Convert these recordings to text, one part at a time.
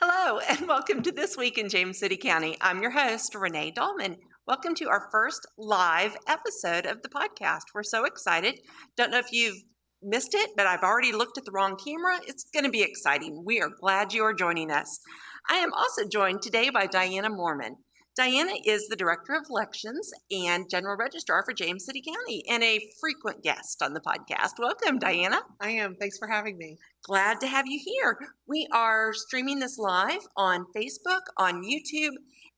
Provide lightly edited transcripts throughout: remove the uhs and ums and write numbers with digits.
Hello, and welcome to This Week in James City County. I'm your host, Renee Dahlman. Welcome to our first live episode of the podcast. We're so excited. Don't know if you've missed it, but I've already looked at the wrong camera. It's going to be exciting. We are glad you are joining us. I am also joined today by Diana Moorman. Diana is the Director of Elections and General Registrar for James City County and a frequent guest on the podcast. Welcome, Diana. I am. Thanks for having me. Glad to have you here. We are streaming this live on Facebook, on YouTube,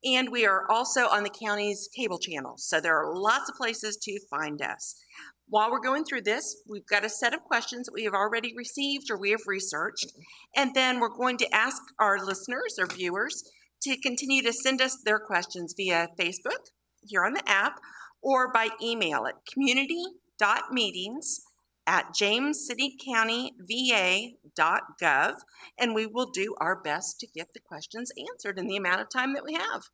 and we are also on the county's cable channels. So there are lots of places to find us. While we're going through this, we've got a set of questions that we have already received or we have researched. And then we're going to ask our listeners or viewers to continue to send us their questions via Facebook, here on the app, or by email at community.meetings@jamescitycountyva.gov, and we will do our best to get the questions answered in the amount of time that we have.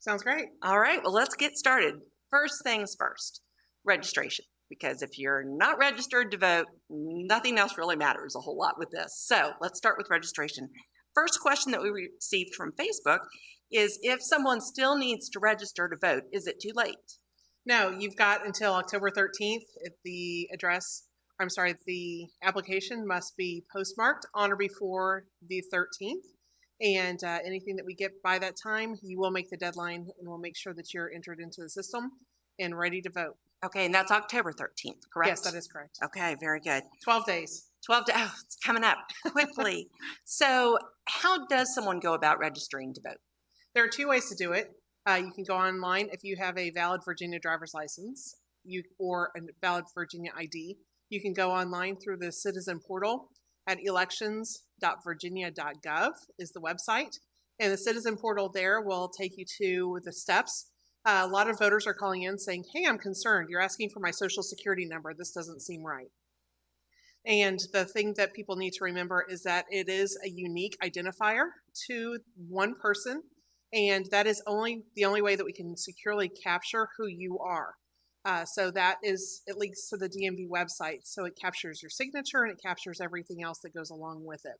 Sounds great. All right, well, let's get started. First things first, registration, because if you're not registered to vote, nothing else really matters a whole lot with this. So let's start with registration. First question that we received from Facebook is, if someone still needs to register to vote, is it too late? No, you've got until October 13th. The application must be postmarked on or before the 13th. And anything that we get by that time, you will make the deadline and we'll make sure that you're entered into the system and ready to vote. Okay, and that's October 13th, correct? Yes, that is correct. Okay, very good. 12 days. 12 days, oh, it's coming up quickly. So how does someone go about registering to vote? There are two ways to do it. You can go online if you have a valid Virginia driver's license or a valid Virginia ID. You can go online through the citizen portal at elections.virginia.gov is the website. And the citizen portal there will take you to the steps. A lot of voters are calling in saying, hey, I'm concerned. You're asking for my social security number. This doesn't seem right. And the thing that people need to remember is that it is a unique identifier to one person. And that is the only way that we can securely capture who you are. So that is, it links to the DMV website. So it captures your signature and it captures everything else that goes along with it.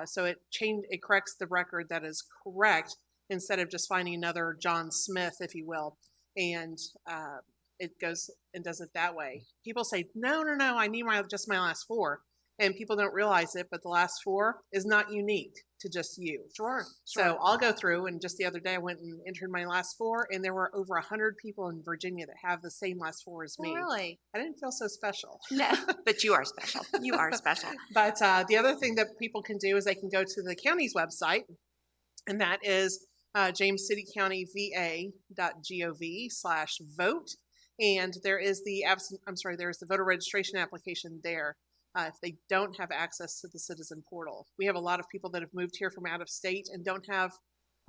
So it corrects the record that is correct instead of just finding another John Smith, if you will. And it goes and does it that way. People say, no, I need just my last four. And people don't realize it, but the last four is not unique to just you. Sure. So I'll go through, and just the other day I went and entered my last four, and there were over 100 people in Virginia that have the same last four as me. Really? I didn't feel so special. No, but you are special. You are special. But the other thing that people can do is they can go to the county's website, and that is jamescitycountyva.gov/vote. And there is there's the voter registration application there. If they don't have access to the citizen portal. We have a lot of people that have moved here from out of state and don't have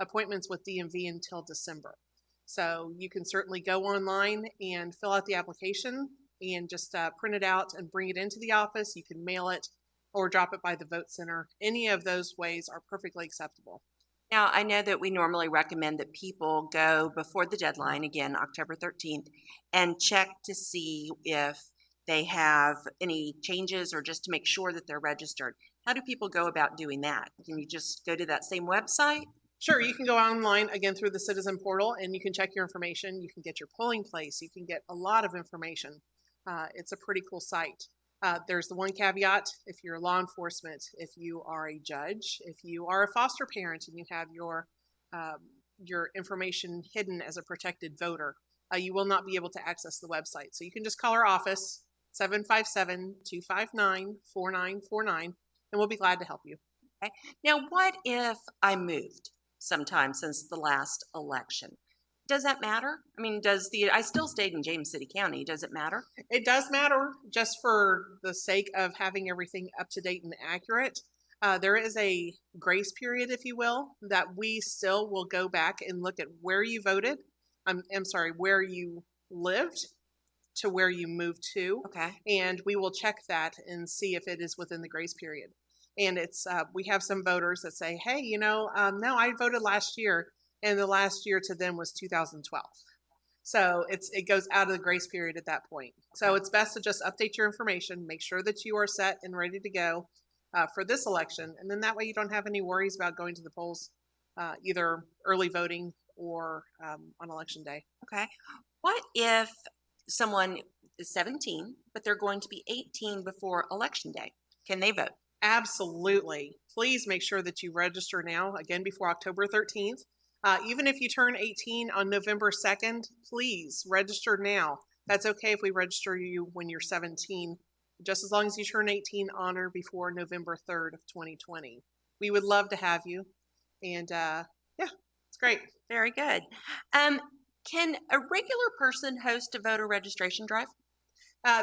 appointments with DMV until December. So you can certainly go online and fill out the application and just print it out and bring it into the office. You can mail it or drop it by the vote center. Any of those ways are perfectly acceptable. Now, I know that we normally recommend that people go before the deadline, again, October 13th, and check to see if they have any changes or just to make sure that they're registered. How do people go about doing that? Can you just go to that same website? Sure, you can go online again through the citizen portal and you can check your information. You can get your polling place. You can get a lot of information. It's a pretty cool site. There's the one caveat: if you're law enforcement, if you are a judge, if you are a foster parent and you have your information hidden as a protected voter, you will not be able to access the website. So you can just call our office, 757-259-4949, and we'll be glad to help you. Okay. Now, what if I moved sometime since the last election? Does that matter? I mean, I still stayed in James City County. Does it matter? It does matter, just for the sake of having everything up to date and accurate. There is a grace period, if you will, that we still will go back and look at where you voted. Where you lived to where you moved to. Okay. And we will check that and see if it is within the grace period. And it's we have some voters that say, hey, no, I voted last year, and the last year to them was 2012. So it goes out of the grace period at that point. So it's best to just update your information, make sure that you are set and ready to go, for this election. And then that way you don't have any worries about going to the polls, either early voting or on election day. Okay. What if someone is 17, but they're going to be 18 before election day? Can they vote? Absolutely. Please make sure that you register now, again, before October 13th. Even if you turn 18 on November 2nd, please register now. That's okay if we register you when you're 17, just as long as you turn 18 on or before November 3rd of 2020. We would love to have you. And yeah, it's great. Very good. Can a regular person host a voter registration drive?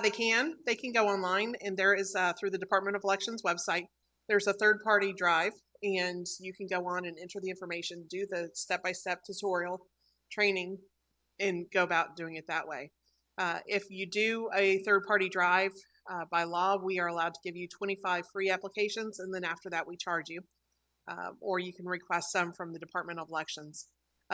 They can go online, and there is through the Department of Elections website, there's a third-party drive, and you can go on and enter the information, do the step-by-step tutorial training, and go about doing it that way. If you do a third-party drive, by law, we are allowed to give you 25 free applications, and then after that, we charge you. Or you can request some from the Department of Elections.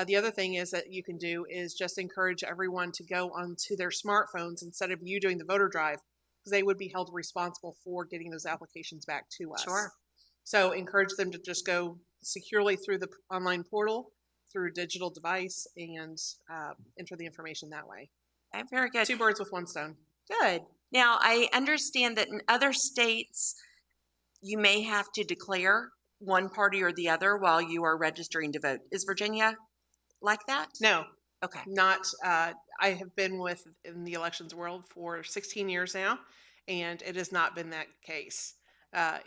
The other thing is that you can do is just encourage everyone to go onto their smartphones instead of you doing the voter drive, because they would be held responsible for getting those applications back to us. Sure. So encourage them to just go securely through the online portal, through a digital device, and enter the information that way. Okay, very good. 2 birds with 1 stone. Good. Now, I understand that in other states, you may have to declare one party or the other while you are registering to vote. Is Virginia like that? No, Okay. not. I have been in the elections world for 16 years now, and it has not been that case.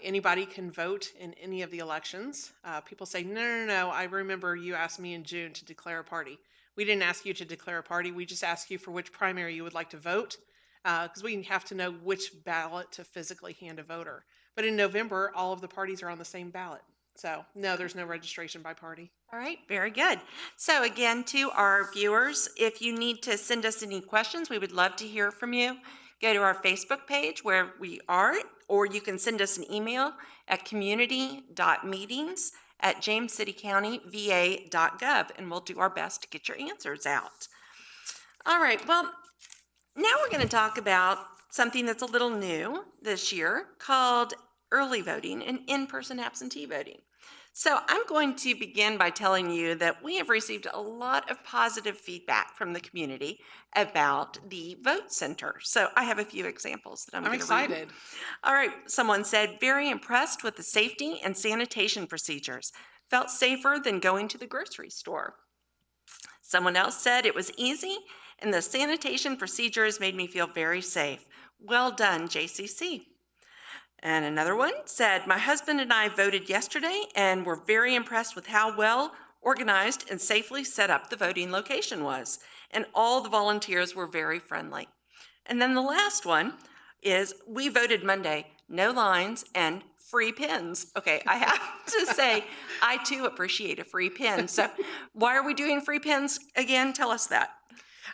Anybody can vote in any of the elections. People say, no, I remember you asked me in June to declare a party. We didn't ask you to declare a party. We just asked you for which primary you would like to vote, because we have to know which ballot to physically hand a voter. But in November, all of the parties are on the same ballot. So no, there's no registration by party. All right, very good. So again, to our viewers, if you need to send us any questions, we would love to hear from you. Go to our Facebook page where we are, or you can send us an email at community.meetings@jamescitycountyva.gov, and we'll do our best to get your answers out. All right, well, now we're going to talk about something that's a little new this year called early voting and in-person absentee voting. So I'm going to begin by telling you that we have received a lot of positive feedback from the community about the vote center. So I have a few examples that I'm going to read. excited. All right, someone said, very impressed with the safety and sanitation procedures. Felt safer than going to the grocery store. Someone else said it was easy and the sanitation procedures made me feel very safe. Well done, JCC. And another one said, my husband and I voted yesterday and were very impressed with how well organized and safely set up the voting location was. And all the volunteers were very friendly. And then the last one is, we voted Monday, no lines and free pins. Okay, I have to say, I too appreciate a free pin. So why are we doing free pins again? Tell us that.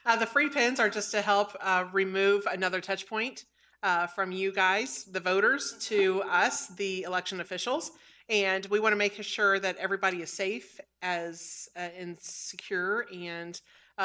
The free pins are just to help remove another touch point from you guys, the voters, to us, the election officials. And we want to make sure that everybody is safe and secure and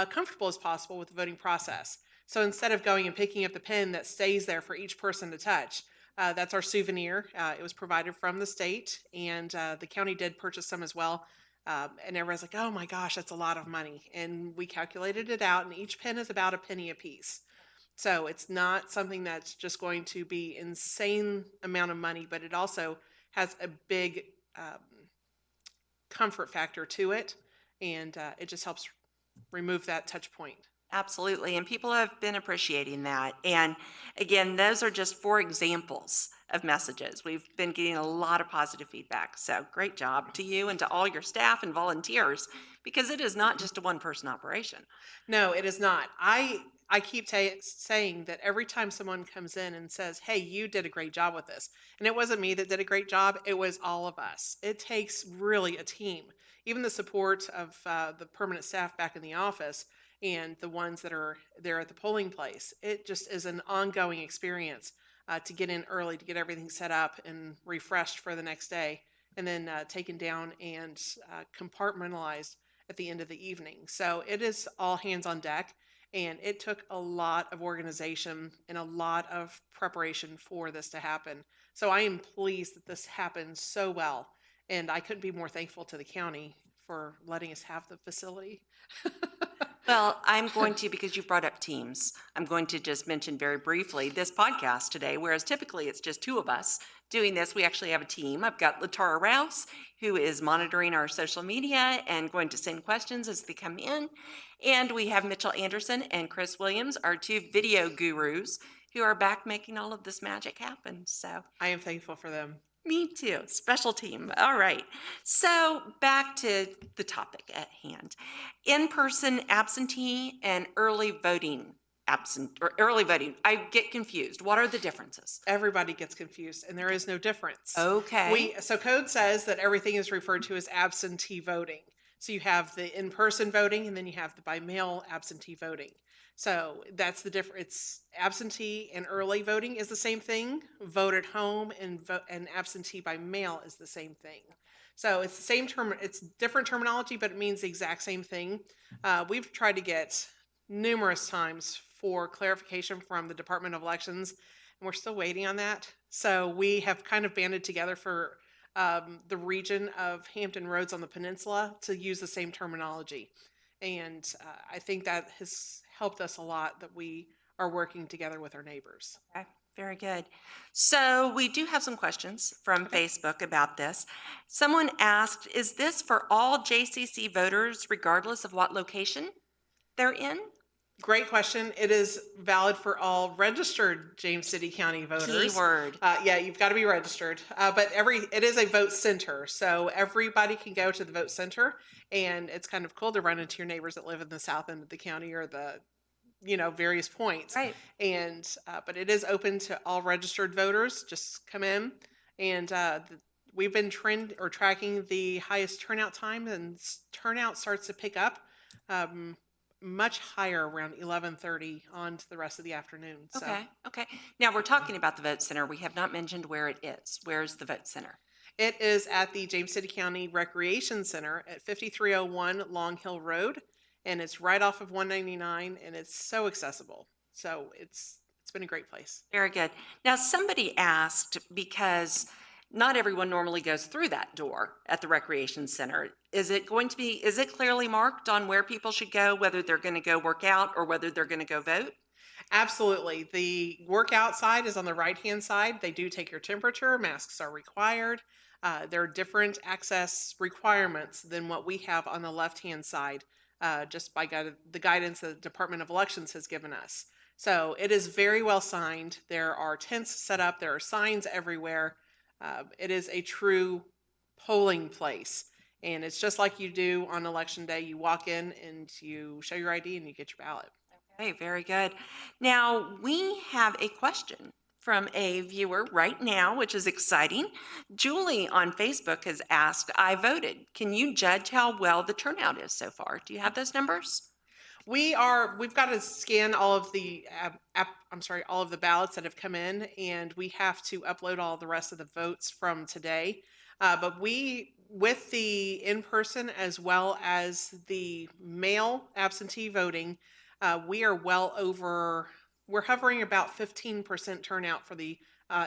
comfortable as possible with the voting process. So instead of going and picking up the pin that stays there for each person to touch, that's our souvenir. It was provided from the state, and the county did purchase some as well. And everyone's like, oh my gosh, that's a lot of money. And we calculated it out, and each pin is about a penny a piece. So it's not something that's just going to be insane amount of money, but it also has a big comfort factor to it, and it just helps remove that touch point. Absolutely, and people have been appreciating that. And again, those are just 4 examples of messages. We've been getting a lot of positive feedback. So great job to you and to all your staff and volunteers, because it is not just a one-person operation. No, it is not. I keep saying that every time someone comes in and says, hey, you did a great job with this. And it wasn't me that did a great job. It was all of us. It takes really a team. Even the support of the permanent staff back in the office and the ones that are there at the polling place. It just is an ongoing experience to get in early, to get everything set up and refreshed for the next day, and then taken down and compartmentalized at the end of the evening. So it is all hands on deck, and it took a lot of organization and a lot of preparation for this to happen. So I am pleased that this happened so well. And I couldn't be more thankful to the county for letting us have the facility. Well, I'm going to, because you brought up teams, I'm going to just mention very briefly this podcast today, whereas typically it's just two of us doing this. We actually have a team. I've got Latara Rouse, who is monitoring our social media and going to send questions as they come in. And we have Mitchell Anderson and Chris Williams, our two video gurus, who are back making all of this magic happen. So I am thankful for them. me too. Special team. All right. So back to the topic at hand. In-person absentee and early voting early voting. I get confused. What are the differences? Everybody gets confused, and there is no difference. Okay. So code says that everything is referred to as absentee voting. So you have the in-person voting, and then you have the by mail absentee voting. So that's the difference. It's absentee and early voting is the same thing. Vote at home and absentee by mail is the same thing. So it's the same term. It's different terminology, but it means the exact same thing. We've tried to get numerous times for clarification from the Department of Elections, and we're still waiting on that. So we have kind of banded together for the region of Hampton Roads on the peninsula to use the same terminology. And I think that has helped us a lot, that we are working together with our neighbors. Okay. Very good. So we do have some questions from Facebook about this. Someone asked, is this for all JCC voters regardless of what location they're in? Great question. It is valid for all registered James City County voters. Keyword. Yeah, you've got to be registered. But it is a vote center, so everybody can go to the vote center, and it's kind of cool to run into your neighbors that live in the south end of the county or the various points. Right. And but it is open to all registered voters. Just come in, and we've been tracking the highest turnout time, and turnout starts to pick up. Much higher around 11:30 on to the rest of the afternoon. So. Okay. Now we're talking about the vote center. We have not mentioned where it is. Where's the vote center? It is at the James City County Recreation Center at 5301 Long Hill Road, and it's right off of 199, and it's so accessible. So it's been a great place. Very good. Now somebody asked, because not everyone normally goes through that door at the recreation center. Is it clearly marked on where people should go, whether they're going to go work out or whether they're going to go vote? Absolutely. The workout side is on the right-hand side. They do take your temperature. Masks are required. There are different access requirements than what we have on the left-hand side, just by the guidance that the Department of Elections has given us. So it is very well signed. There are tents set up. There are signs everywhere. It is a true polling place, and it's just like you do on election day. You walk in and you show your ID and you get your ballot. Okay, very good. Now we have a question from a viewer right now, which is exciting. Julie on Facebook has asked, I voted. Can you judge how well the turnout is so far? Do you have those numbers? We've got to scan all of the all of the ballots that have come in, and we have to upload all the rest of the votes from today. But with the in-person as well as the mail absentee voting, we are we're hovering about 15% turnout for the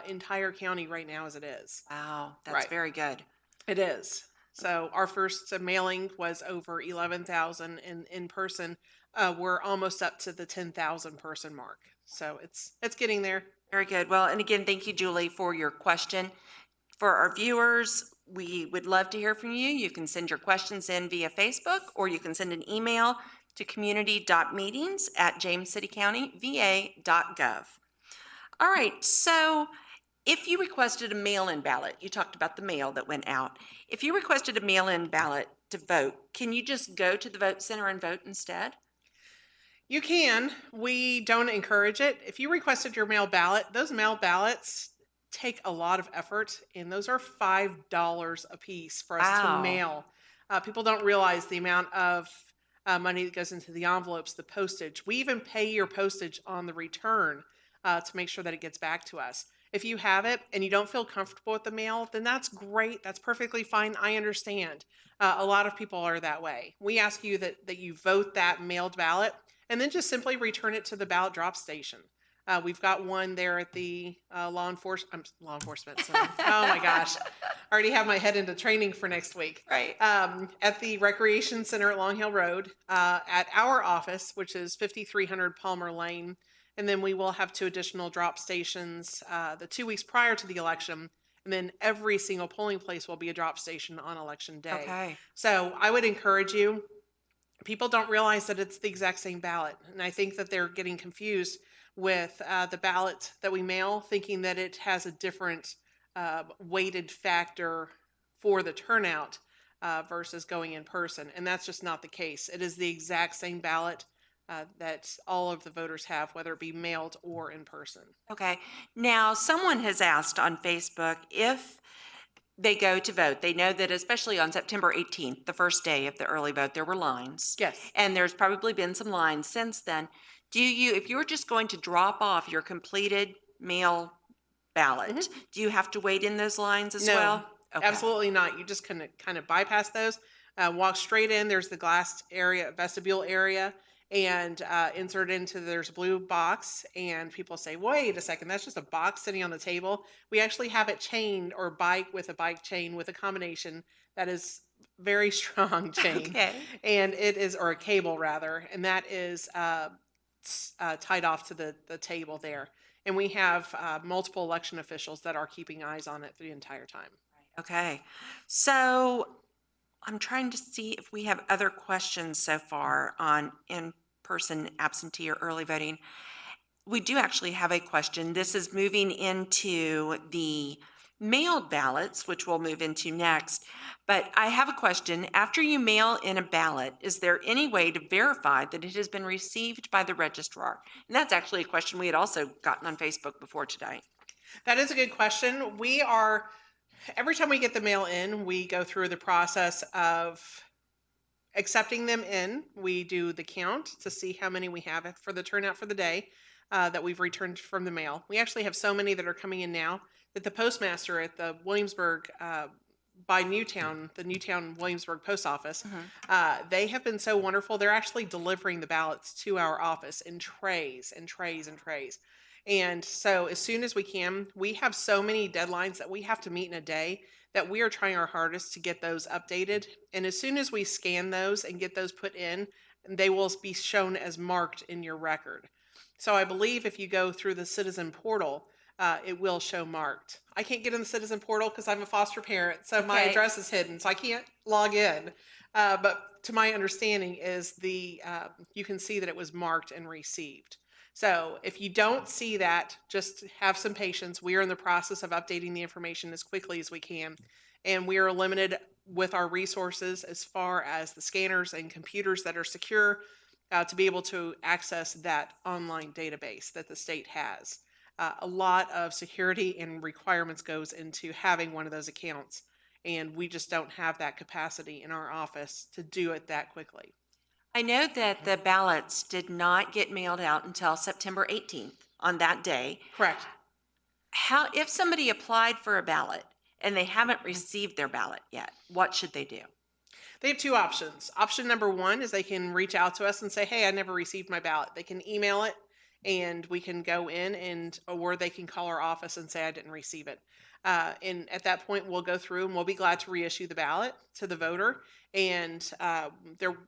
entire county right now as it is. Wow, that's Right. very good. It is. So our first mailing was over 11,000, and in person, we're almost up to the 10,000 person mark. So it's getting there. Very good. Well, and again, thank you, Julie, for your question. For our viewers, we would love to hear from you. You can send your questions in via Facebook, or you can send an email to community.meetings@jamescitycountyva.gov. All right, so if you requested a mail-in ballot, you talked about the mail that went out. If you requested a mail-in ballot to vote, can you just go to the vote center and vote instead? You can. We don't encourage it. If you requested your mail ballot, those mail ballots take a lot of effort, and those are $5 a piece for us Wow. to mail. People don't realize the amount of money that goes into the envelopes, the postage. We even pay your postage on the return to make sure that it gets back to us. If you have it and you don't feel comfortable with the mail, then that's great. That's perfectly fine. I understand. A lot of people are that way. We ask you that you vote that mailed ballot and then just simply return it to the ballot drop station. We've got one there at the law enforcement center. Oh my gosh. I already have my head into training for next week. Right. At the Recreation Center at Long Hill Road, at our office, which is 5300 Palmer Lane. And then we will have 2 additional drop stations the 2 weeks prior to the election. And then every single polling place will be a drop station on election day. Okay. So I would encourage you. People don't realize that it's the exact same ballot. And I think that they're getting confused with the ballot that we mail, thinking that it has a different weighted factor for the turnout versus going in person. And that's just not the case. It is the exact same ballot that all of the voters have, whether it be mailed or in person. Okay. Now, someone has asked on Facebook if they go to vote. They know that especially on September 18th, the first day of the early vote, there were lines. Yes. And there's probably been some lines since then. If you're just going to drop off your completed mail ballot, do you have to wait in those lines as No, well? Okay. absolutely not. You just kind of bypass those, walk straight in. There's the glass area, vestibule area, and insert into there's a blue box. And people say, wait a second, that's just a box sitting on the table. We actually have it chained or bike chain with a combination that is very strong chain. Okay. And it is, or a cable rather, and that is tied off to the table there. And we have multiple election officials that are keeping eyes on it the entire time. Okay. So I'm trying to see if we have other questions so far on in-person absentee or early voting. We do actually have a question. This is moving into the mailed ballots, which we'll move into next. But I have a question. After you mail in a ballot, is there any way to verify that it has been received by the registrar? And that's actually a question we had also gotten on Facebook before today. That is a good question. Every time we get the mail in, we go through the process of accepting them in. We do the count to see how many we have for the turnout for the day that we've returned from the mail. We actually have so many that are coming in now that the postmaster at the Williamsburg by Newtown, the Newtown Williamsburg post office, they have been so wonderful. They're actually delivering the ballots to our office in trays and trays and trays. And so as soon as we can, we have so many deadlines that we have to meet in a day that we are trying our hardest to get those updated. And as soon as we scan those and get those put in, they will be shown as marked in your record. So I believe if you go through the citizen portal, it will show marked. I can't get in the citizen portal because I'm a foster parent, so my address is hidden, so I can't log in. But to my understanding is you can see that it was marked and received. So if you don't see that, just have some patience. We are in the process of updating the information as quickly as we can, and we are limited with our resources as far as the scanners and computers that are secure to be able to access that online database that the state has. A lot of security and requirements goes into having one of those accounts, and we just don't have that capacity in our office to do it that quickly. I know that the ballots did not get mailed out until September 18th on that day. Correct. If somebody applied for a ballot and they haven't received their ballot yet, what should they do? They have 2 options. Option number 1 is they can reach out to us and say, hey, I never received my ballot. They can email it and we can go in or they can call our office and say, I didn't receive it. And at that point, we'll go through and we'll be glad to reissue the ballot to the voter. And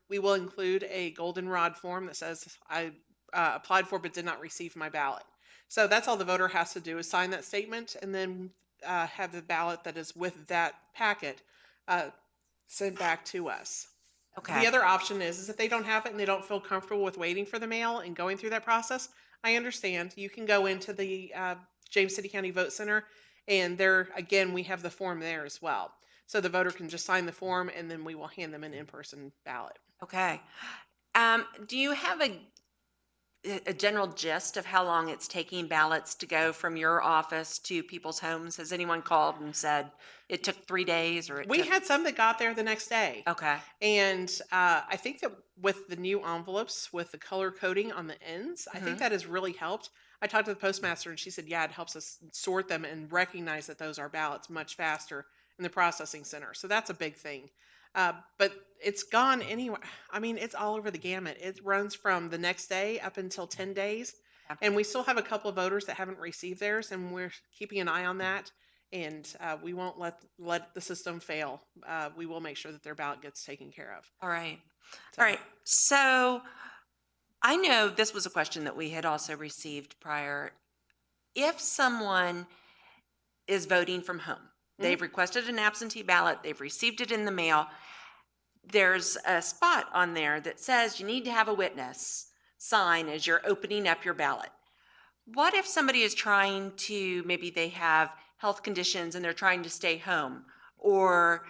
we will include a goldenrod form that says, I applied for but did not receive my ballot. So that's all the voter has to do is sign that statement and then have the ballot that is with that packet sent back to us. Okay. The other option is if they don't have it and they don't feel comfortable with waiting for the mail and going through that process, I understand. You can go into the James City County Vote Center, and there, again, we have the form there as well. So the voter can just sign the form, and then we will hand them an in-person ballot. Okay. Do you have a general gist of how long it's taking ballots to go from your office to people's homes? Has anyone called and said it took 3 days or We had some that got there the next day. Okay. And I think that with the new envelopes with the color coding on the ends, I think that has really helped. I talked to the postmaster and she said, yeah, it helps us sort them and recognize that those are ballots much faster in the processing center. So that's a big thing. But it's gone anywhere. I mean, it's all over the gamut. It runs from the next day up until 10 days. And we still have a couple of voters that haven't received theirs, and we're keeping an eye on that. And we won't let the system fail. We will make sure that their ballot gets taken care of. All right. So- All right. So I know this was a question that we had also received prior. If someone is voting from home, they've requested an absentee ballot, they've received it in the mail, there's a spot on there that says you need to have a witness sign as you're opening up your ballot. What if somebody is trying to, maybe they have health conditions and they're trying to stay home, or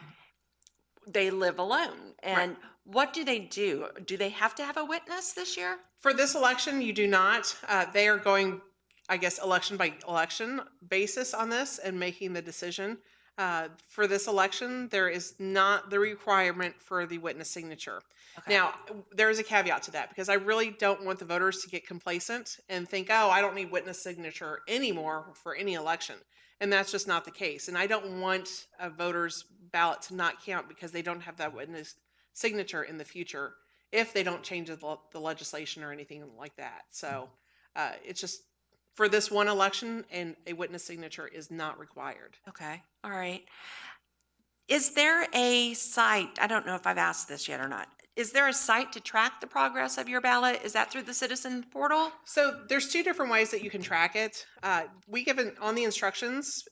they live alone? And what do they do? Do they have to have a witness this year? For this election, you do not. They are going, I guess, election by election basis on this and making the decision. For this election, there is not the requirement for the witness signature. Okay. Now, there is a caveat to that, because I really don't want the voters to get complacent and think, oh, I don't need witness signature anymore for any election. And that's just not the case. And I don't want a voter's ballot to not count because they don't have that witness signature in the future if they don't change the legislation or anything like that. So it's just for this one election, and a witness signature is not required. Okay. All right. Is there a site? I don't know if I've asked this yet or not. Is there a site to track the progress of your ballot? Is that through the citizen portal? So there's two different ways that you can track it. We give it on the instructions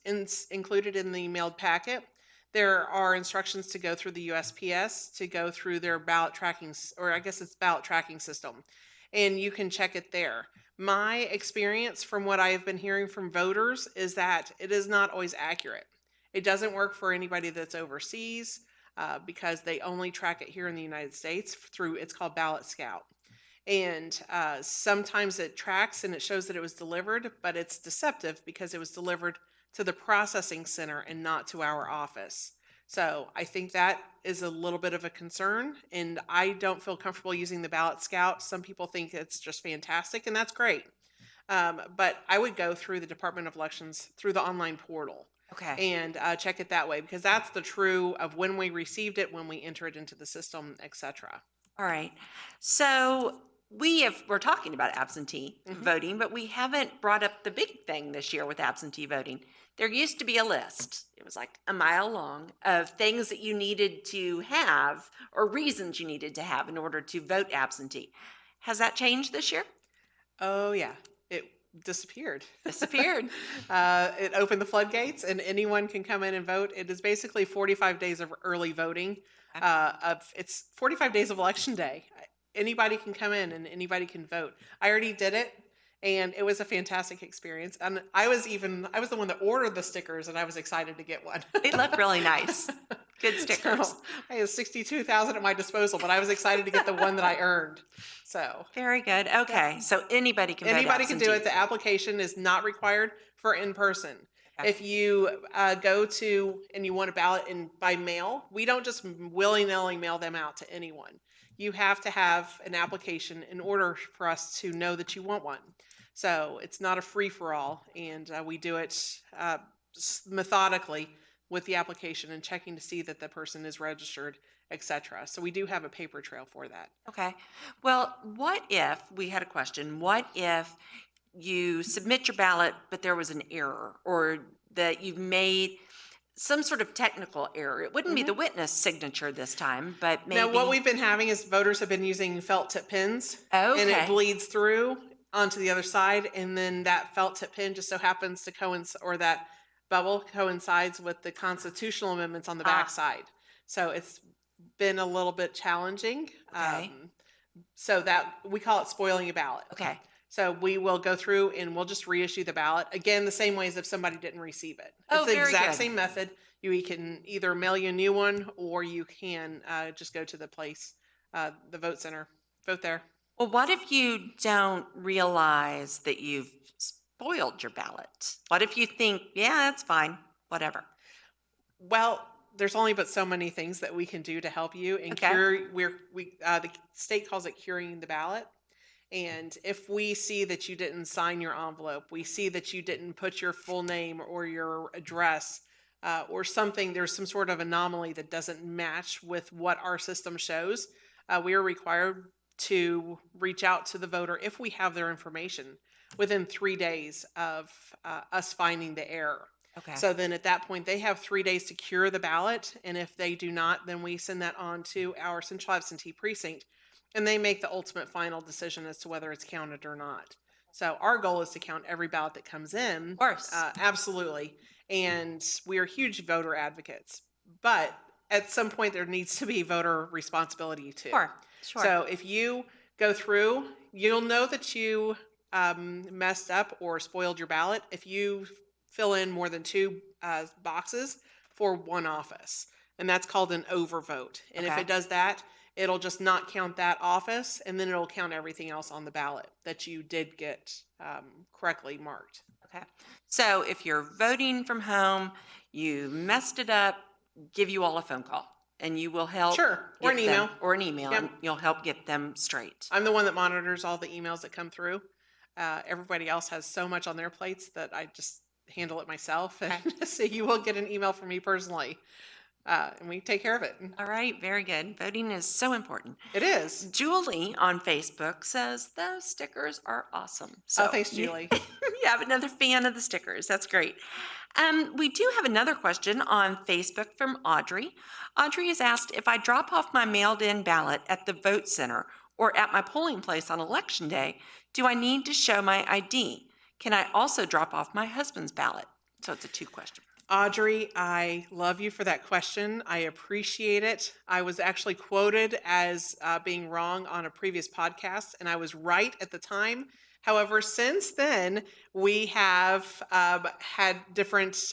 included in the mailed packet. There are instructions to go through the USPS, to go through their ballot tracking, or I guess it's ballot tracking system, and you can check it there. My experience from what I have been hearing from voters is that it is not always accurate. It doesn't work for anybody that's overseas because they only track it here in the United States through, it's called Ballot Scout. And sometimes it tracks and it shows that it was delivered, but it's deceptive because it was delivered to the processing center and not to our office. So I think that is a little bit of a concern, and I don't feel comfortable using the Ballot Scout. Some people think it's just fantastic, and that's great. But I would go through the Department of Elections through the online portal. Okay. And check it that way, because that's the true of when we received it, when we enter it into the system, etc. All right. So we're talking about absentee voting, but we haven't brought up the big thing this year with absentee voting. There used to be a list. It was like a mile long of things that you needed to have or reasons you needed to have in order to vote absentee. Has that changed this year? Oh yeah, it disappeared. Disappeared. It opened the floodgates, and anyone can come in and vote. It is basically 45 days of early voting. It's 45 days of election day. Anybody can come in and anybody can vote. I already did it, and it was a fantastic experience. And I was the one that ordered the stickers, and I was excited to get one. They look really nice. Good stickers. So, I have 62,000 at my disposal, but I was excited to get the one that I earned. So Very good. Okay. So anybody can vote anybody can do absentee. it. The application is not required for in person. Okay. If you go to and you want a ballot by mail, we don't just willy-nilly mail them out to anyone. You have to have an application in order for us to know that you want one. So it's not a free-for-all, and we do it methodically with the application and checking to see that the person is registered, etc. So we do have a paper trail for that. Okay. Well, what if we had a question? What if you submit your ballot, but there was an error, or that you've made some sort of technical error? It wouldn't be the witness signature this time, but maybe. Now, what we've been having is voters have been using felt tip pins, Okay. and it bleeds through onto the other side, and then that felt tip pin just so happens to coincide, or that bubble coincides with the constitutional amendments on the back side. So it's been a little bit challenging. Okay. So that we call it spoiling a ballot. Okay. So we will go through and we'll just reissue the ballot again the same way as if somebody didn't receive it. Oh, It's the very exact good. same method. You can either mail you a new one, or you can just go to the place, the vote center, vote there. Well, what if you don't realize that you've spoiled your ballot? What if you think, yeah, that's fine, whatever? Well, there's only but so many things that we can do to help you and Okay. cure. The state calls it curing the ballot. And if we see that you didn't sign your envelope, we see that you didn't put your full name or your address, or something, there's some sort of anomaly that doesn't match with what our system shows, we are required to reach out to the voter if we have their information. within 3 days of us finding the error. Okay. So then at that point, they have 3 days to cure the ballot. And if they do not, then we send that on to our central absentee precinct, and they make the ultimate final decision as to whether it's counted or not. So our goal is to count every ballot that comes in. Of course. Absolutely. And we are huge voter advocates. But at some point, there needs to be voter responsibility too. Sure. So if you go through, you'll know that you messed up or spoiled your ballot if you fill in more than 2 boxes for one office. And that's called an overvote. And if Okay. it does that, it'll just not count that office, and then it'll count everything else on the ballot that you did get correctly marked. Okay. So if you're voting from home, you messed it up, give you all a phone call and you will help. Sure. Or an get them- email. Or an email. Yep. And you'll help get them straight. I'm the one that monitors all the emails that come through. Everybody else has so much on their plates that I just handle it myself. And so you will get an email from me personally. And we take care of it. All right. Very good. Voting is so important. It is. Julie on Facebook says those stickers are awesome. So Thanks, Julie. You have another fan of the stickers. That's great. We do have another question on Facebook from Audrey. Audrey has asked, if I drop off my mailed-in ballot at the vote center or at my polling place on election day, do I need to show my ID? Can I also drop off my husband's ballot? So it's a 2-question. Audrey, I love you for that question. I appreciate it. I was actually quoted as being wrong on a previous podcast, and I was right at the time. However, since then, we have had different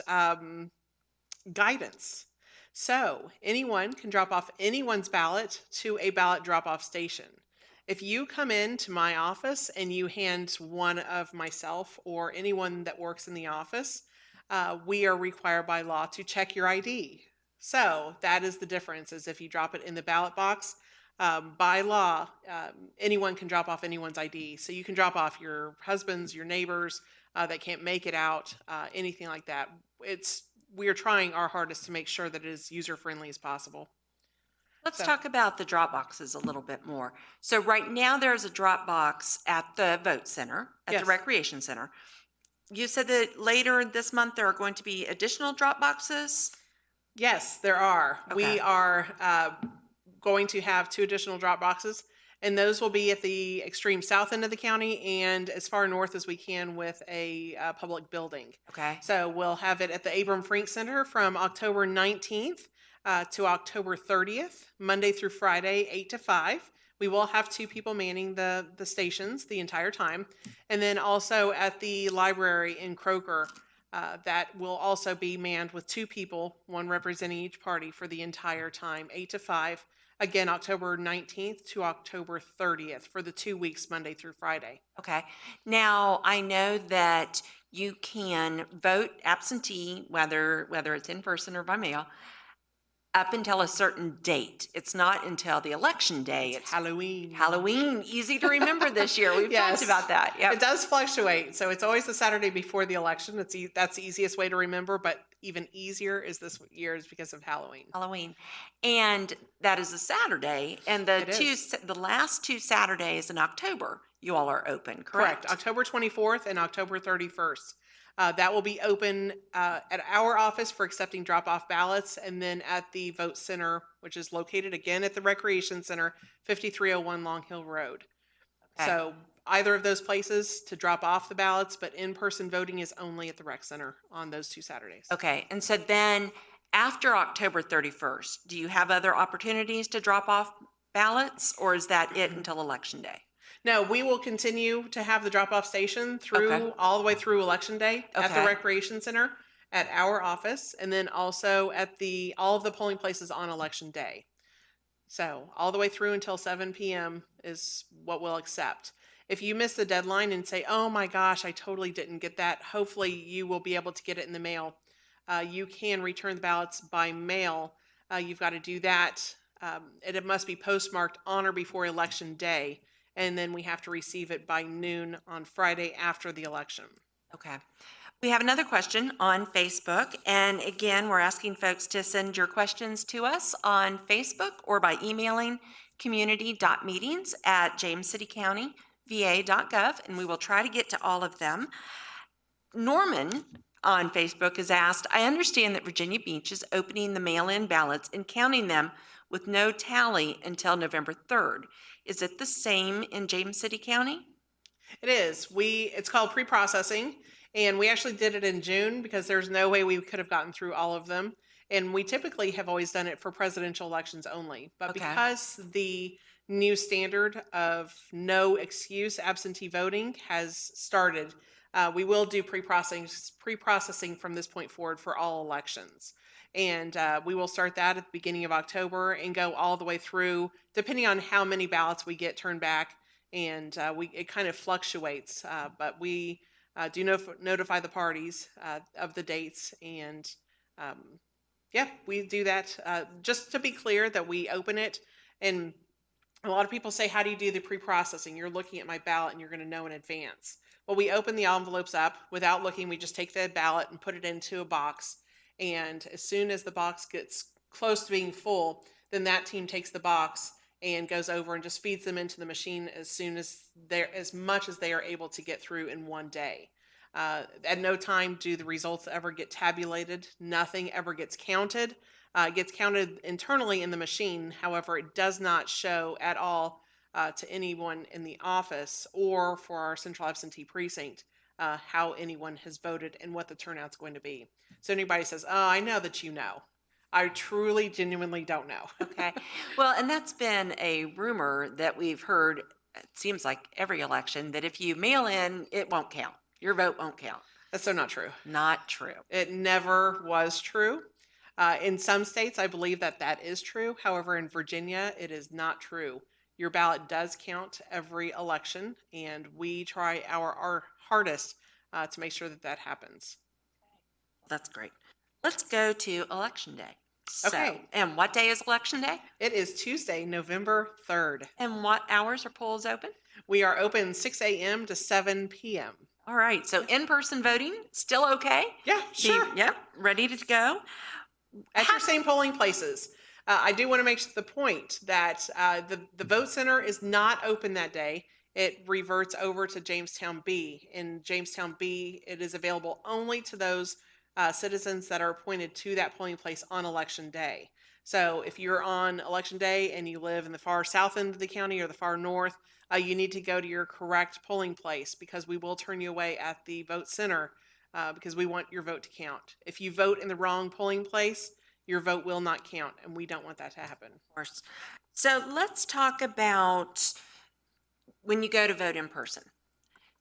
guidance. So anyone can drop off anyone's ballot to a ballot drop-off station. If you come into my office and you hand one of myself or anyone that works in the office, we are required by law to check your ID. So that is the difference, is if you drop it in the ballot box, by law, anyone can drop off anyone's ID. So you can drop off your husband's, your neighbors that can't make it out, anything like that. We are trying our hardest to make sure that it is user-friendly as possible. Let's talk about the drop boxes a little bit more. So right now there's a drop box at the vote center, at Yes. the recreation center. You said that later this month there are going to be additional drop boxes. Yes, there are. Okay. We are going to have 2 additional drop boxes, and those will be at the extreme south end of the county and as far north as we can with a public building. Okay. So we'll have it at the Abram Frink Center from October 19th to October 30th, Monday through Friday, 8 to 5. We will have 2 people manning the stations the entire time. And then also at the library in Croker, that will also be manned with 2 people, one representing each party for the entire time, 8 to 5. Again, October 19th to October 30th for the 2 weeks, Monday through Friday. Okay. Now I know that you can vote absentee, whether it's in person or by mail, up until a certain date. It's not until the election day. It's Halloween. Halloween. Easy to remember this year. We've Yes. talked about that. Yep. It does fluctuate. So it's always the Saturday before the election. That's the easiest way to remember, but even easier is this year is because of Halloween. Halloween. And that is a Saturday. And the It is. the last 2 Saturdays in October, you all are open, correct? October 24th and October 31st. That will be open at our office for accepting drop-off ballots, and then at the vote center, which is located again at the Recreation Center, 5301 Long Hill Road. Okay. So either of those places to drop off the ballots, but in-person voting is only at the rec center on those 2 Saturdays. Okay. And so then after October 31st, do you have other opportunities to drop off ballots, or is that it until Election Day? No, we will continue to have the drop-off station through Okay. all the way through Election Day at the Okay. Recreation Center at our office, and then also at all of the polling places on Election Day. So all the way through until 7 p.m. is what we'll accept. If you miss the deadline and say, "Oh my gosh, I totally didn't get that," hopefully you will be able to get it in the mail. You can return the ballots by mail. You've got to do that. It must be postmarked on or before Election Day. And then we have to receive it by noon on Friday after the election. Okay. We have another question on Facebook. And again, we're asking folks to send your questions to us on Facebook or by emailing community.meetings@jamescitycounty.gov. va.gov, and we will try to get to all of them. Norman on Facebook has asked, I understand that Virginia Beach is opening the mail-in ballots and counting them with no tally until November 3rd. Is it the same in James City County? It is. It's called pre-processing, and we actually did it in June because there's no way we could have gotten through all of them. And we typically have always done it for presidential elections only. But Okay. because the new standard of no excuse absentee voting has started, we will do pre-processing from this point forward for all elections. And we will start that at the beginning of October and go all the way through, depending on how many ballots we get turned back. And it kind of fluctuates, but we do notify the parties of the dates, and yeah, we do that. Just to be clear that we open it, and a lot of people say, how do you do the pre-processing? You're looking at my ballot and you're going to know in advance. Well, we open the envelopes up without looking. We just take the ballot and put it into a box, and as soon as the box gets close to being full, then that team takes the box and goes over and just feeds them into the machine as much as they are able to get through in one day. At no time do the results ever get tabulated. Nothing ever gets counted. It gets counted internally in the machine. However, it does not show at all to anyone in the office or for our central absentee precinct how anyone has voted and what the turnout's going to be. So anybody says, oh, I know that you know. I truly, genuinely don't know. Okay. Well, and that's been a rumor that we've heard, it seems like every election, that if you mail in, it won't count. Your vote won't count. That's so not true. Not true. It never was true. In some states, I believe that is true. However, in Virginia, it is not true. Your ballot does count every election, and we try our hardest to make sure that happens. That's great. Let's go to Election Day. Okay. And what day is Election Day? It is Tuesday, November 3rd. And what hours are polls open? We are open 6 a.m. to 7 p.m. All right. So in-person voting, still okay? Yeah, sure. Yep. Ready to go? At your same polling places. I do want to make the point that the vote center is not open that day. It reverts over to Jamestown B. In Jamestown B, it is available only to those citizens that are appointed to that polling place on election day. So if you're on election day and you live in the far south end of the county or the far north, you need to go to your correct polling place, because we will turn you away at the vote center because we want your vote to count. If you vote in the wrong polling place, your vote will not count, and we don't want that to happen. Of course. So let's talk about when you go to vote in person.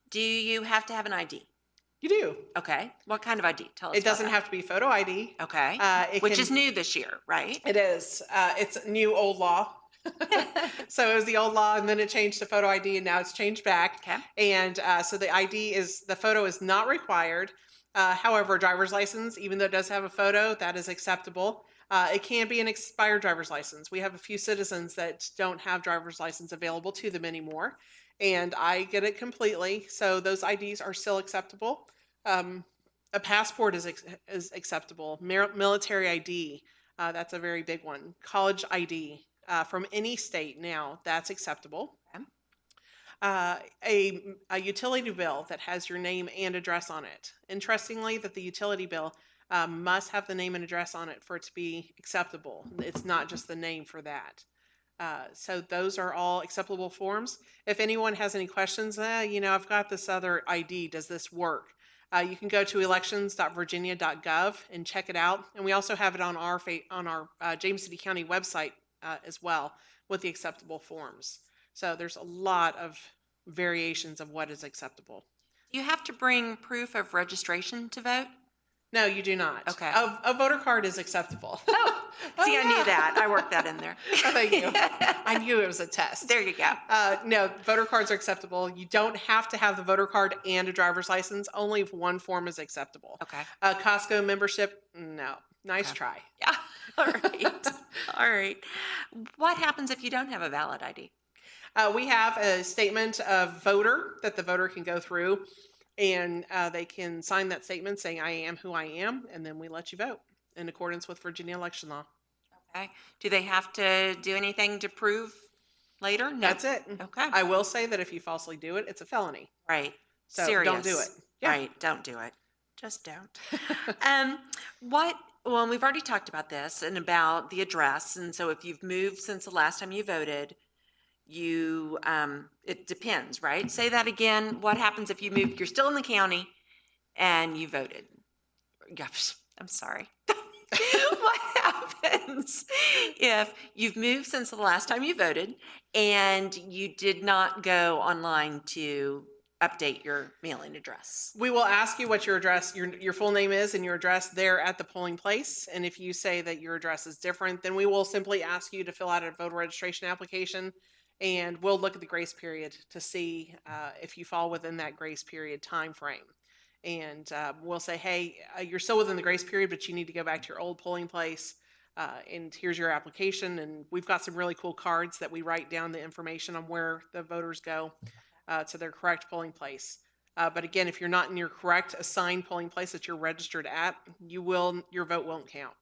Do you have to have an ID? You do. Okay. What kind of ID? Tell us. It doesn't have to be photo ID. Okay. Which is new this year, right? It is. It's new old law. So it was the old law, and then it changed to photo ID, and now it's changed back. Okay. And so the photo is not required. However, driver's license, even though it does have a photo, that is acceptable. It can be an expired driver's license. We have a few citizens that don't have driver's license available to them anymore, and I get it completely. So those IDs are still acceptable. A passport is acceptable. Military ID, that's a very big one. College ID from any state now, that's acceptable. A utility bill that has your name and address on it. Interestingly, that the utility bill must have the name and address on it for it to be acceptable. It's not just the name for that. So those are all acceptable forms. If anyone has any questions, I've got this other ID. Does this work? You can go to elections.virginia.gov and check it out. And we also have it on our James City County website as well with the acceptable forms. So there's a lot of variations of what is acceptable. You have to bring proof of registration to vote? No, you do not. Okay. A voter card is acceptable. Oh, see, I knew that. I worked that in there. Oh, thank you. I knew it was a test. There you go. No, voter cards are acceptable. You don't have to have the voter card and a driver's license. Only if one form is acceptable. Okay. Costco membership, no. Nice try. Yeah. All right. All right. What happens if you don't have a valid ID? We have a statement of voter that the voter can go through, and they can sign that statement saying, I am who I am, and then we let you vote in accordance with Virginia election law. Okay. Do they have to do anything to prove later? No. That's it. Okay. I will say that if you falsely do it, it's a felony. Right. So Serious. don't do it. Yeah. Right. Don't do it. Just don't. Um, what, well, we've already talked about this and about the address. And so if you've moved since the last time you voted, it depends, right? Say that again. What happens if you move, you're still in the county and you voted? Gosh, I'm sorry. What happens if you've moved since the last time you voted and you did not go online to update your mailing address? We will ask you what your address, your full name is and your address there at the polling place. And if you say that your address is different, then we will simply ask you to fill out a voter registration application, and we'll look at the grace period to see if you fall within that grace period time frame. And we'll say, hey, you're still within the grace period, but you need to go back to your old polling place. And here's your application. And we've got some really cool cards that we write down the information on where the voters go to their correct polling place. But again, if you're not in your correct assigned polling place that you're registered at, your vote won't count.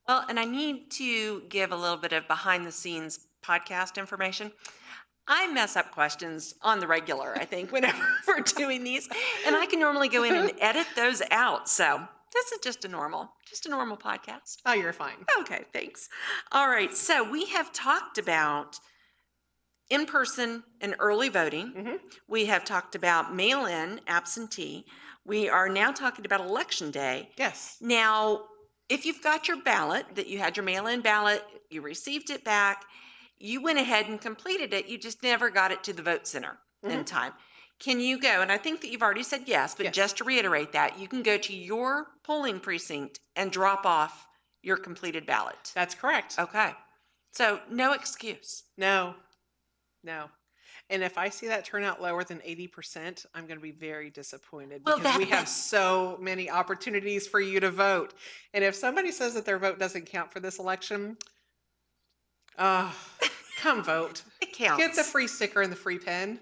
Well, and I need to give a little bit of behind the scenes podcast information. I mess up questions on the regular, I think, whenever we're doing these. And I can normally go in and edit those out. So this is just a normal podcast. Oh, you're fine. Okay, thanks. All right. So we have talked about in-person and early voting. Mhm. We have talked about mail-in, absentee. We are now talking about election day. Yes. Now, if you've got your ballot, that you had your mail-in ballot, you received it back, you went ahead and completed it, you just never got it to the vote center in time. Can you go, and I think that you've already said yes, but Yes. just to reiterate that, you can go to your polling precinct and drop off your completed ballot. That's correct. Okay. So no excuse. No. And if I see that turnout lower than 80%, I'm going to be very disappointed Well, because we have so many opportunities for you to vote. And if somebody says that their vote doesn't count for this election, come vote. It counts. Get the free sticker and the free pen.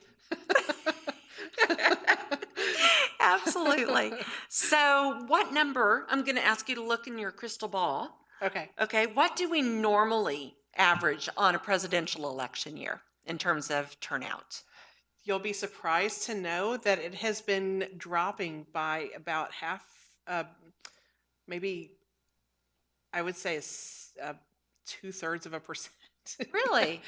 Absolutely. So what number, I'm going to ask you to look in your crystal ball. Okay. Okay, what do we normally average on a presidential election year in terms of turnout? You'll be surprised to know that it has been dropping by about half, maybe I would say 2/3%. Really?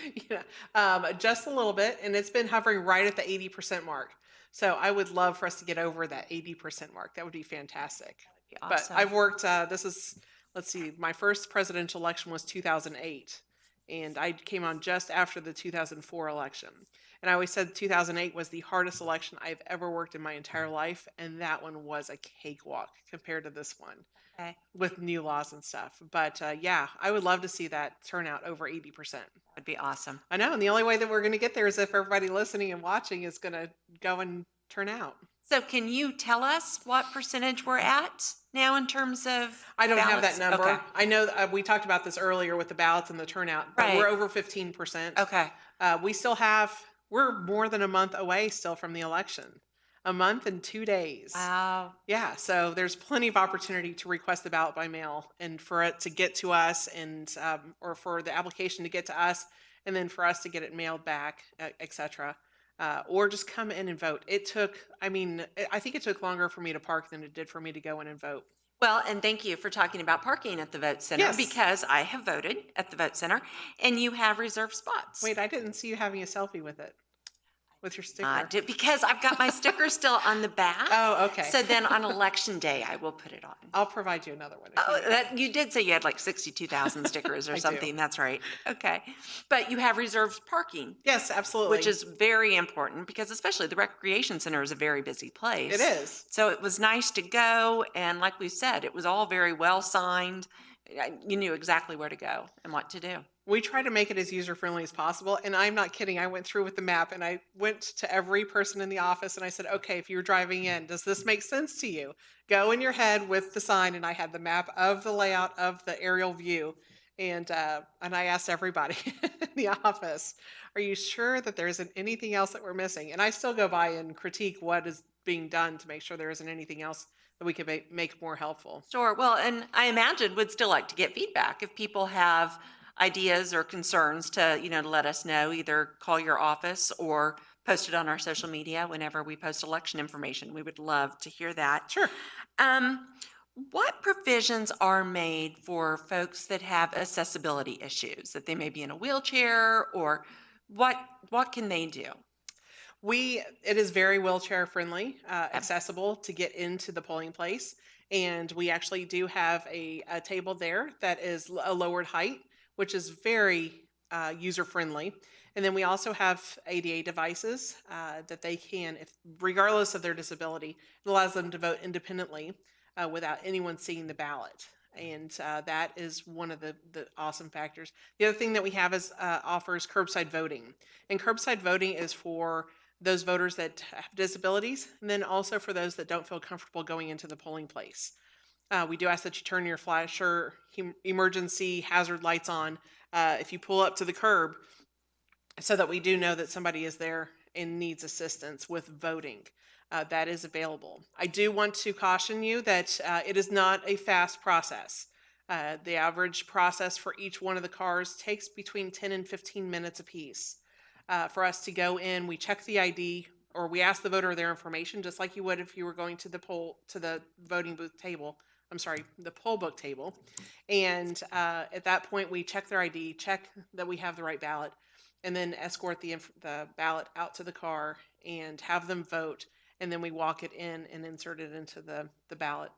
Just a little bit, and it's been hovering right at the 80% mark. So I would love for us to get over that 80% mark. That would be fantastic. Be awesome. But I've worked, let's see, my first presidential election was 2008, and I came on just after the 2004 election. And I always said 2008 was the hardest election I've ever worked in my entire life, and that one was a cakewalk compared to this one. Okay. With new laws and stuff. But yeah, I would love to see that turn out over 80%. That'd be awesome. I know. And the only way that we're going to get there is if everybody listening and watching is going to go and turn out. So can you tell us what percentage we're at now in terms of I don't have ballots? that number. Okay. I know we talked about this earlier with the ballots and the turnout, but Right. we're over 15%. Okay. We're more than a month away still from the election. A month and 2 days. Wow. Yeah, so there's plenty of opportunity to request the ballot by mail and for it to get to us and or for the application to get to us and then for us to get it mailed back, etc. Or just come in and vote. I think it took longer for me to park than it did for me to go in and vote. Well, and thank you for talking about parking at the vote center Yes. because I have voted at the vote center and you have reserved spots. Wait, I didn't see you having a selfie with it. With your sticker. Because I've got my sticker still on the back. Oh, okay. So then on election day, I will put it on. I'll provide you another one. You did say you had like 62,000 stickers or I do. something. That's right. Okay. But you have reserved parking, Yes, absolutely. which is very important because especially the recreation center is a very busy place. It is. So it was nice to go. And like we said, it was all very well signed. You knew exactly where to go and what to do. We try to make it as user-friendly as possible, and I'm not kidding. I went through with the map, and I went to every person in the office, and I said, okay, if you're driving in, does this make sense to you? Go in your head with the sign, and I had the map of the layout of the aerial view, and I asked everybody in the office, are you sure that there isn't anything else that we're missing? And I still go by and critique what is being done to make sure there isn't anything else that we could make more helpful. Sure. Well, and I imagine would still like to get feedback if people have ideas or concerns to, to let us know, either call your office or post it on our social media whenever we post election information. We would love to hear that. Sure. Um, what provisions are made for folks that have accessibility issues, that they may be in a wheelchair, or what what can they do? It is very wheelchair friendly, Yep. accessible to get into the polling place. And we actually do have a table there that is a lowered height, which is very user friendly. And then we also have ADA devices that they can, if regardless of their disability, it allows them to vote independently without anyone seeing the ballot. And that is one of the awesome factors. The other thing that we have is offers curbside voting. And curbside voting is for those voters that have disabilities, and then also for those that don't feel comfortable going into the polling place. We do ask that you turn your flasher emergency hazard lights on if you pull up to the curb, so that we do know that somebody is there and needs assistance with voting. That is available. I do want to caution you that it is not a fast process. The average process for each one of the cars takes between 10 and 15 minutes apiece. For us to go in, we check the ID, or we ask the voter their information, just like you would if you were going to the voting booth table. I'm sorry, the poll book table. And at that point, we check their ID, check that we have the right ballot, and then escort the ballot out to the car and have them vote. And then we walk it in and insert it into the ballot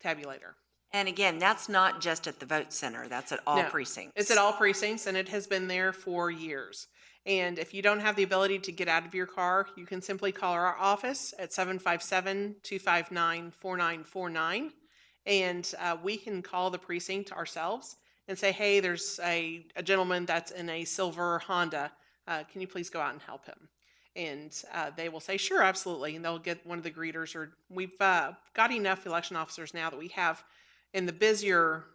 tabulator. And again, that's not just at the vote center, that's at all No, precincts. it's at all precincts, and it has been there for years. And if you don't have the ability to get out of your car, you can simply call our office at 757-259-4949. And we can call the precinct ourselves and say, hey, there's a gentleman that's in a silver Honda. Can you please go out and help him? And they will say, sure, absolutely. And they'll get one of the greeters. Or we've got enough election officers now that we have in the busier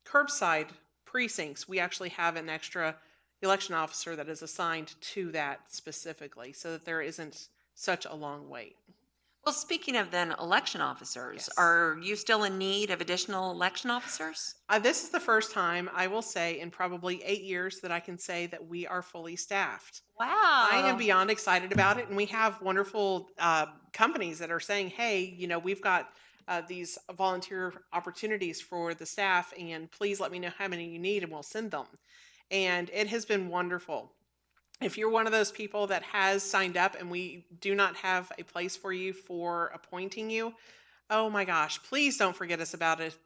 curbside precincts, we actually have an extra election officer that is assigned to that specifically, so that there isn't such a long wait. Well, speaking of then election officers, Yes. are you still in need of additional election officers? This is the first time, I will say, in probably 8 years that I can say that we are fully staffed. Wow. I am beyond excited about it, and we have wonderful companies that are saying, hey, we've got these volunteer opportunities for the staff, and please let me know how many you need, and we'll send them. And it has been wonderful. If you're one of those people that has signed up and we do not have a place for you for appointing you, oh my gosh, please don't forget about us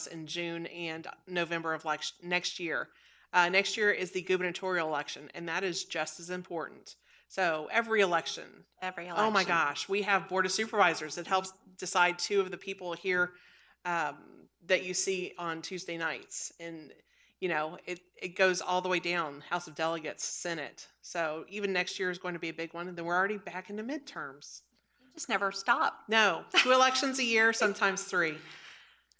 in June and November of next year. Next year is the gubernatorial election, and that is just as important. So every election. Oh my gosh, we have Board of Supervisors that helps decide 2 of the people here that you see on Tuesday nights. And it goes all the way down, House of Delegates, Senate. So even next year is going to be a big one. And then we're already back into midterms. You just never stop. No, 2 elections a year, sometimes 3.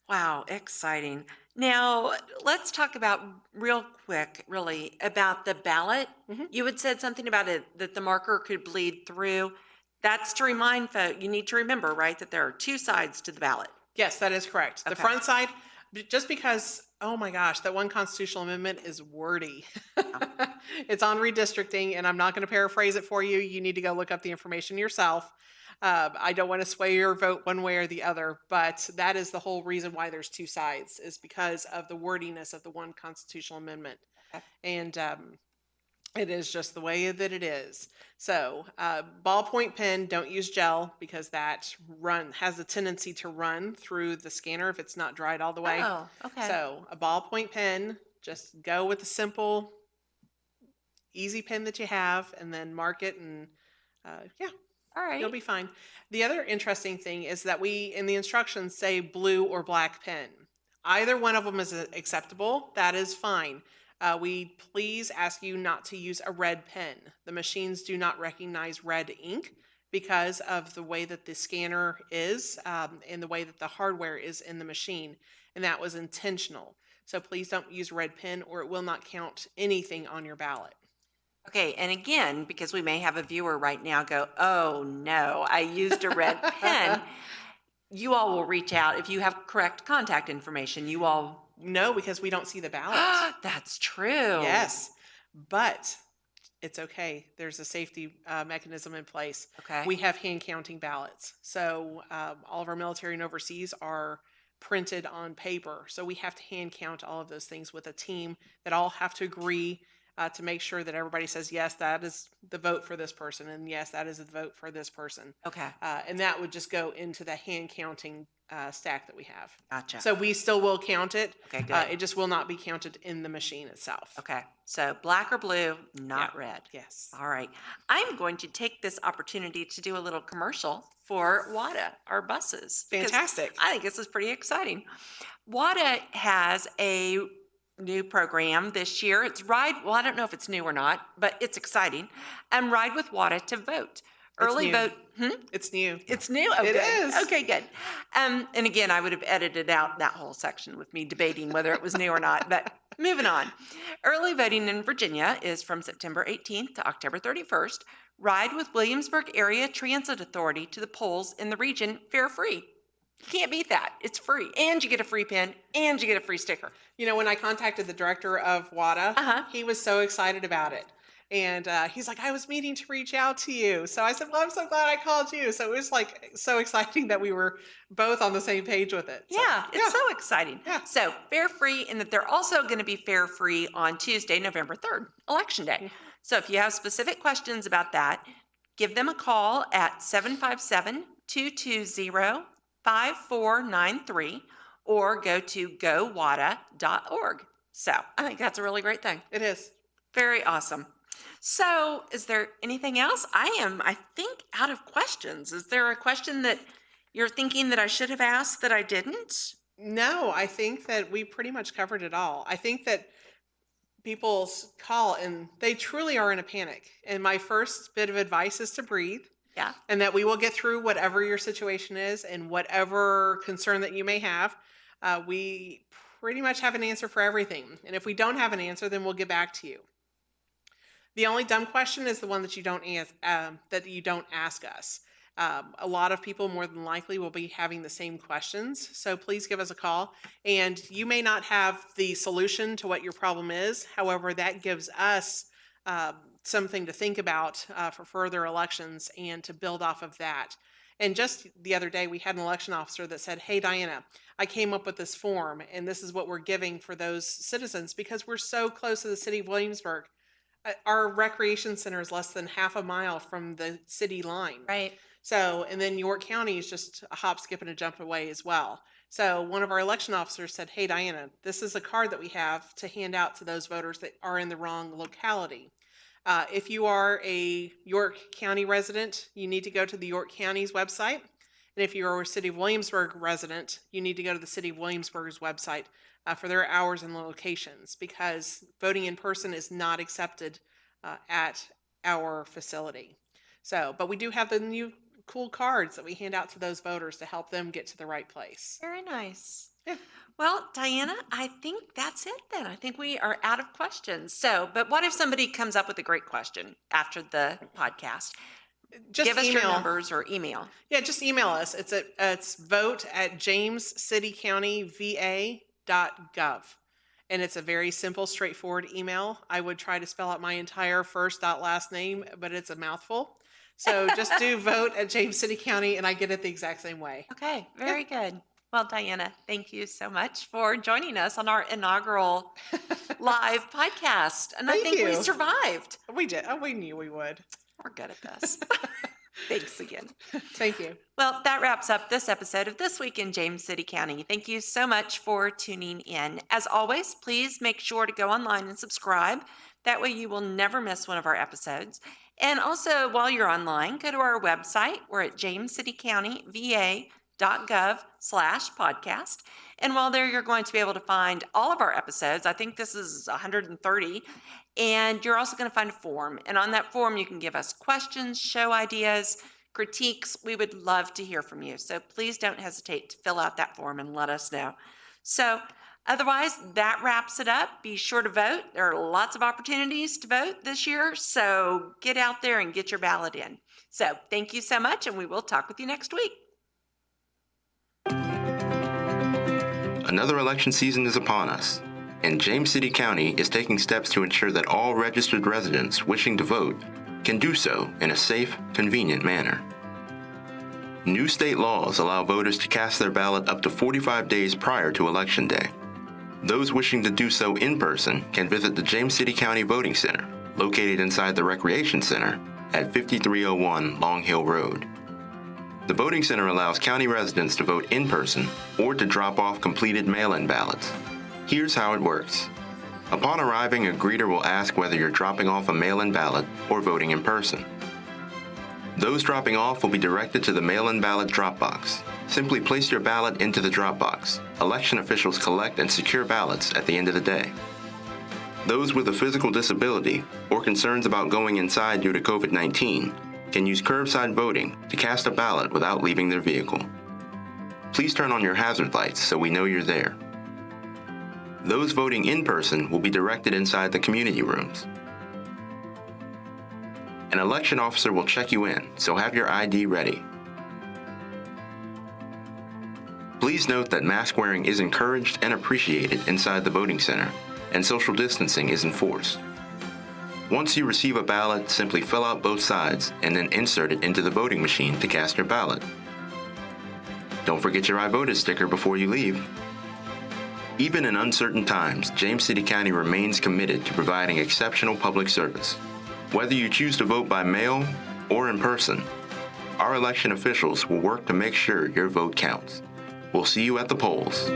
Wow, exciting. Now, let's talk about real quick, really, about the ballot. Mhm. You had said something about it, that the marker could bleed through. That's to remind folks, you need to remember, right, that there are 2 sides to the ballot. Yes, that is correct. The Okay. front side, just because, oh my gosh, that one constitutional amendment is wordy. It's on redistricting, and I'm not going to paraphrase it for you. You need to go look up the information yourself. I don't want to sway your vote one way or the other, but that is the whole reason why there's 2 sides, is because of the wordiness of the one constitutional amendment. Okay. And it is just the way that it is. So ballpoint pen, don't use gel, because that has a tendency to run through the scanner if it's not dried all the way. Oh, okay. So a ballpoint pen, just go with the simple, easy pen that you have, and then mark it, and yeah, All right. you'll be fine. The other interesting thing is that we, in the instructions, say blue or black pen. Either one of them is acceptable. That is fine. We please ask you not to use a red pen. The machines do not recognize red ink because of the way that the scanner is and the way that the hardware is in the machine. And that was intentional. So please don't use red pen, or it will not count anything on your ballot. Okay, and again, because we may have a viewer right now go, oh no, I used a red pen. You all will reach out if you have correct contact information. You all No, because we don't see the ballot. That's true. Yes, but it's okay. There's a safety mechanism in place. Okay. We have hand counting ballots. So all of our military and overseas are printed on paper. So we have to hand count all of those things with a team that all have to agree to make sure that everybody says, yes, that is the vote for this person. And yes, that is the vote for this person. Okay. And that would just go into the hand counting stack that we have. Gotcha. So we still will count it. Okay, good. It just will not be counted in the machine itself. Okay. So black or blue, not red. Yes. All right. I'm going to take this opportunity to do a little commercial for WADA, our buses. because Fantastic. I think this is pretty exciting. WADA has a new program this year. It's well, I don't know if it's new or not, but it's exciting. And Ride with WADA to vote. Early new. vote. It's new. It's new? Oh, It good. is. Okay, good. And again, I would have edited out that whole section with me debating whether it was new or not, but moving on. Early voting in Virginia is from September 18th to October 31st. Ride with Williamsburg Area Transit Authority to the polls in the region fare-free. You can't beat that. It's free. And you get a free pen, and you get a free sticker. You know, when I contacted the director of WADA, Uh-huh. he was so excited about it. And he's like, I was meaning to reach out to you. So I said, well, I'm so glad I called you. So it was like so exciting that we were both on the same page with it. So, Yeah, it's so exciting. Yeah. So fare-free, and that they're also going to be fare-free on Tuesday, November 3rd, Election Day. Mhm. So if you have specific questions about that, give them a call at 757-220-5493 or go to gowada.org. So I think that's a really great thing. It is. Very awesome. So is there anything else? I think, out of questions. Is there a question that you're thinking that I should have asked that I didn't? No, I think that we pretty much covered it all. I think that people call and they truly are in a panic. And my first bit of advice is to breathe. Yeah. And that we will get through whatever your situation is and whatever concern that you may have. We pretty much have an answer for everything. And if we don't have an answer, then we'll get back to you. The only dumb question is the one that you don't ask us. A lot of people more than likely will be having the same questions. So please give us a call. And you may not have the solution to what your problem is. However, that gives us something to think about for further elections and to build off of that. And just the other day, we had an election officer that said, hey, Diana, I came up with this form, and this is what we're giving for those citizens because we're so close to the city of Williamsburg. Our recreation center is less than half a mile from the city line. Right. So, and then York County is just a hop, skip, and a jump away as well. So one of our election officers said, hey, Diana, this is a card that we have to hand out to those voters that are in the wrong locality. If you are a York County resident, you need to go to the York County's website. And if you're a City of Williamsburg resident, you need to go to the City of Williamsburg's website for their hours and locations because voting in person is not accepted at our facility. So, but we do have the new cool cards that we hand out to those voters to help them get to the right place. Very nice. Yeah. Well, Diana, I think that's it then. I think we are out of questions. So, but what if somebody comes up with a great question after the podcast? Just give us email. your numbers or email. Yeah, just email us. It's vote@jamescitycountyva.gov. And it's a very simple, straightforward email. I would try to spell out my entire first dot last name, but it's a mouthful. So just do vote at James City County, and I get it the exact same way. Okay, very good. Well, Diana, thank you so much for joining us on our inaugural live podcast. And I Thank think we you. survived. We did. Oh, we knew we would. We're good at this. Thanks again. Thank you. Well, that wraps up this episode of This Week in James City County. Thank you so much for tuning in. As always, please make sure to go online and subscribe. That way you will never miss one of our episodes. And also, while you're online, go to our website. We're at jamescitycountyva.gov/podcast. And while there, you're going to be able to find all of our episodes. I think this is 130. And you're also going to find a form. And on that form, you can give us questions, show ideas, critiques. We would love to hear from you. So please don't hesitate to fill out that form and let us know. So otherwise, that wraps it up. Be sure to vote. There are lots of opportunities to vote this year. So get out there and get your ballot in. So thank you so much, and we will talk with you next week. Another election season is upon us, and James City County is taking steps to ensure that all registered residents wishing to vote can do so in a safe, convenient manner. New state laws allow voters to cast their ballot up to 45 days prior to Election Day. Those wishing to do so in person can visit the James City County Voting Center, located inside the Recreation Center at 5301 Long Hill Road. The voting center allows county residents to vote in person or to drop off completed mail-in ballots. Here's how it works. Upon arriving, a greeter will ask whether you're dropping off a mail-in ballot or voting in person. Those dropping off will be directed to the mail-in ballot drop box. Simply place your ballot into the drop box. Election officials collect and secure ballots at the end of the day. Those with a physical disability or concerns about going inside due to COVID-19 can use curbside voting to cast a ballot without leaving their vehicle. Please turn on your hazard lights so we know you're there. Those voting in person will be directed inside the community rooms. An election officer will check you in, so have your ID ready. Please note that mask wearing is encouraged and appreciated inside the voting center, and social distancing is enforced. Once you receive a ballot, simply fill out both sides and then insert it into the voting machine to cast your ballot. Don't forget your I voted sticker before you leave. Even in uncertain times, James City County remains committed to providing exceptional public service. Whether you choose to vote by mail or in person, our election officials will work to make sure your vote counts. We'll see you at the polls.